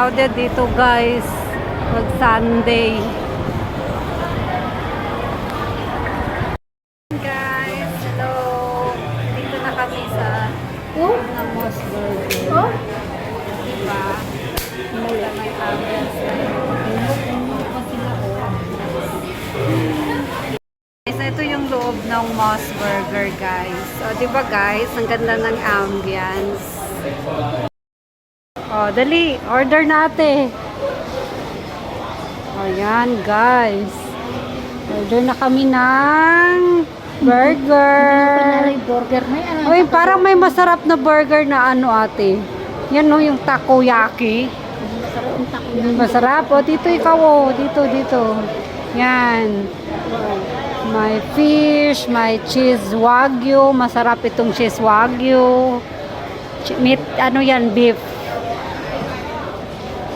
crowded dito guys pag Sunday. Guys, hello. Dito na kami sa ng Moss Burger. Diba? Wala may ambience na guys, ito yung loob ng Moss Burger guys. So, diba guys, ang ganda ng ambience. Oh, dali, order natin. Oh, yan guys. Order na kami ng burger. Burger may ano? Uy, parang may masarap na burger na ano ate. Yan no, yung takoyaki. Masarap yung takoyaki. Masarap. O, dito ikaw o. Dito. Yan. May fish, may cheese wagyu. Masarap itong cheese wagyu. Meat, ano yan, beef.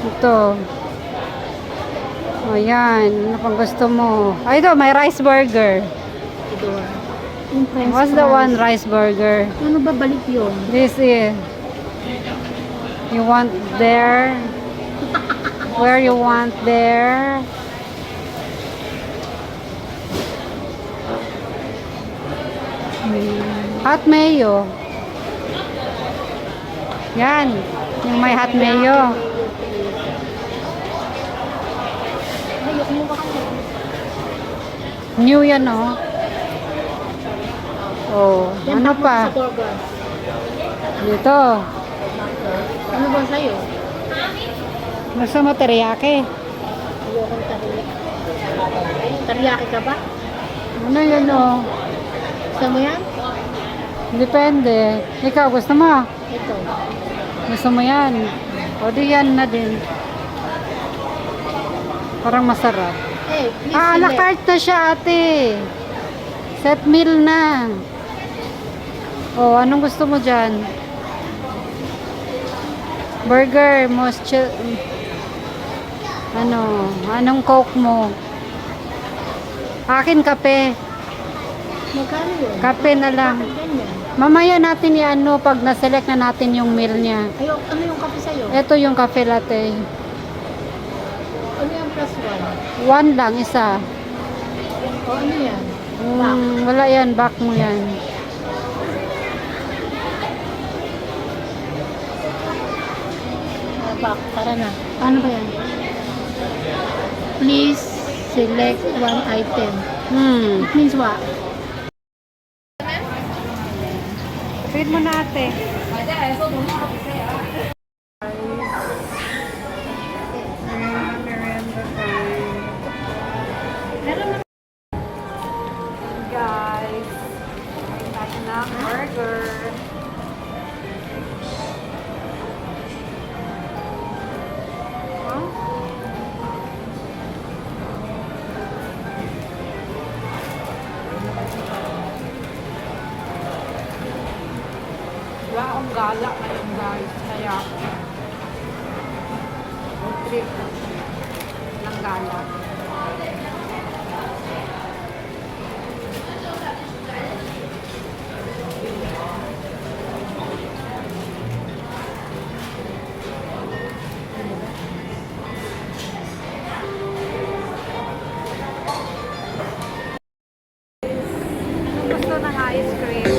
Ito. O, yan. Ano pang gusto mo? Ay, ito, may rice burger. Ito. Yung french What's the fries. one rice burger? Ano ba balik yun? This is. You want there? Where you want there? Hot mayo. Yan. Yung may hot mayo. Ayok mo ba kayo? New yan, oh. Oh, Yan ano tapos pa? Sa burger. Dito. Ano ba sa'yo? Gusto mo teriyaki? Ayokong teriyaki. Teriyaki ka ba? Ano yan, oh? Gusto mo yan? Depende. Ikaw, gusto mo? Ito. Gusto mo yan? O di yan na din. Parang masarap. Eh, please Ah, a la select. carte na siya, ate. Set meal na. Oh, anong gusto mo dyan? Burger, anong coke mo? Akin kape. Magkano yun? Kape na lang. Bakit ganyan? Mamaya natin i-ano pag na-select na natin yung meal niya. Ayok, ano yung kape sa'yo? Ito yung cafe latte. Ano yung plus one? One lang, isa. O ano yan? Back. Wala yan, back mo yan. Back. Tara na. Ano ba yan? Please select one item. It means what? Feed mo na ate. Guys, tayo na burger. Huh? Wala akong gala ngayon guys, kaya trip ng gala. Anong gusto ng ice cream?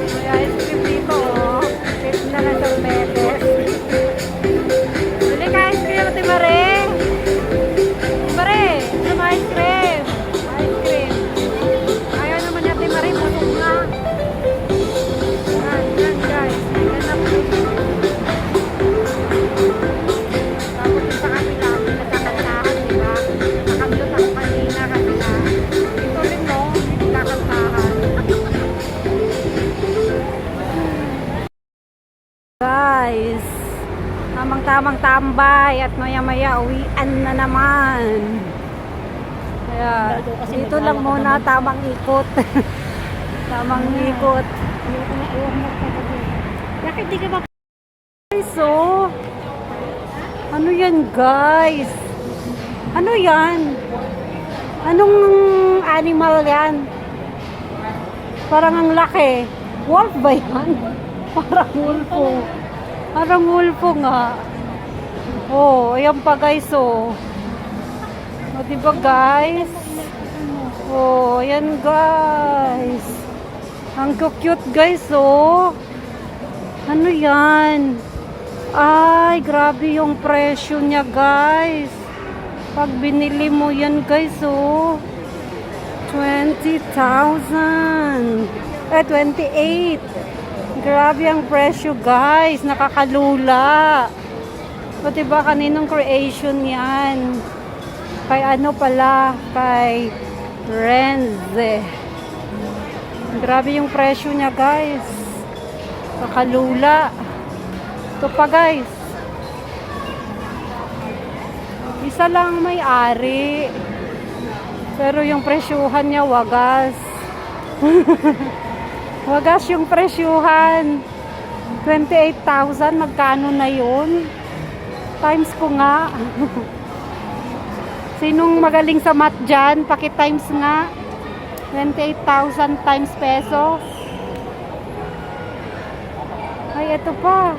May ice cream dito, oh. Tip na lang ng metes. Bili ka ice cream, Ate Mare. Ate Mare, gusto mo ice cream? Ice cream. Ayaw naman ni Ate Mare, busog na. Yan guys. Ganap. Tapos yung sa kanila, nagkakantahan, diba? Nakandot ako kanina kasi na. Ito rin, no? Nagkakantahan. Guys, tamang-tamang tambay at maya-maya uwian na naman. Kaya dito lang muna tamang ikot. Tamang ikot. Ayoko na, ayoko na. Bakit di ka ba? So, ano yan guys? Ano yan? Anong animal yan? Parang ang laki. Wolf ba yan? Parang wolfo. Parang wolfo nga. Oh, ayan pa guys, oh. O, diba guys? Oh, ayan guys. Ang cute guys, oh. Ano yan? Ay, grabe yung presyo niya guys. Pag binili mo yan guys, oh. 20,000. 28. Grabe ang presyo guys. Nakakalula. O diba kaninong creation yan? Kay ano pala? Kay Renze. Grabe yung presyo niya guys. Nakakalula. Ito pa guys. Isa lang may-ari. Pero yung presyuhan niya wagas. Wagas yung presyuhan. 28,000. Magkano na yun? Times ko nga. Sinong magaling sa math dyan? Paki-times nga. 28,000 times pesos. Ay, ito pa.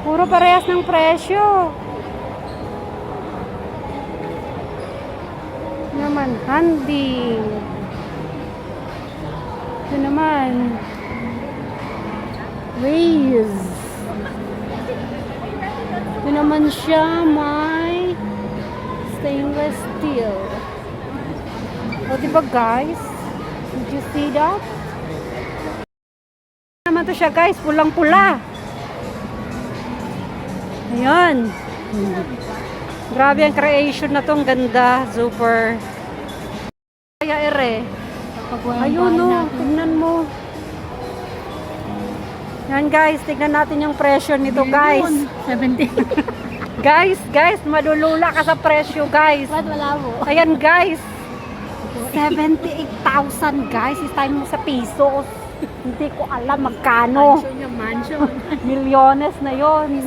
Puro parehas ng presyo. Naman, handing. Ito naman. Raise. Ito naman siya, may stainless steel. O, diba guys? Did you see that? Naman to siya guys, pulang-pula. Ayan. Grabe ang creation na tong ganda. Super. Kaya ere. Ayun no, tignan mo. Yan guys, tignan natin yung presyo nito guys. 70. Guys, malulula ka sa presyo guys. Ba't wala mo? Ayan guys. 78,000 guys. Time mo sa pesos. Hindi ko alam magkano. Mansion yung mansion. Milyones na yon.